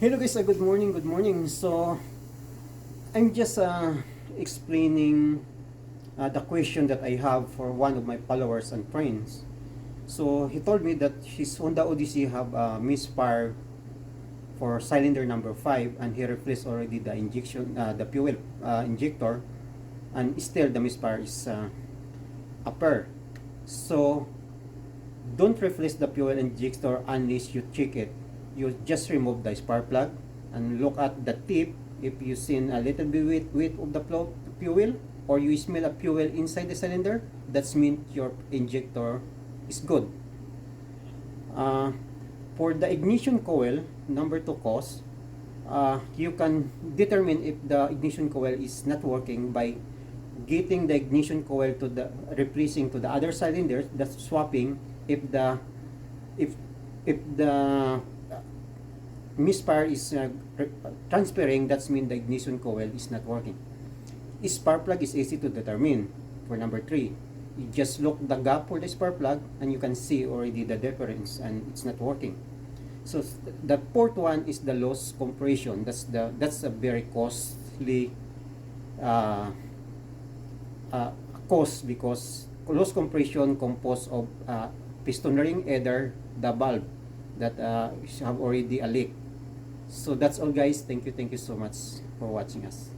Hello guys, good morning, good morning. So, I'm just explaining the question that I have for one of my followers and friends. So, he told me that his Honda Odyssey have a misfire for cylinder number 5 and he replaced already the the fuel injector, and still the misfire is upper. So, don't replace the fuel injector unless you check it. You just remove the spark plug and look at the tip. If you see a little bit weight of the fuel, or you smell a fuel inside the cylinder, that means your injector is good. Uh, for the ignition coil, number 2 cause, you can determine if the ignition coil is not working by getting the ignition coil to the replacing to the other cylinder, that's swapping. If if the misfire is transferring, that means the ignition coil is not working. Spark plug is easy to determine. For number 3, you just look the gap for the spark plug and you can see already the difference and it's not working. So the fourth one is the loss compression. That's a very costly uh, cost, because loss compression composed of piston ring, either the valve that have already a leak. So that's all guys. Thank you so much for watching us.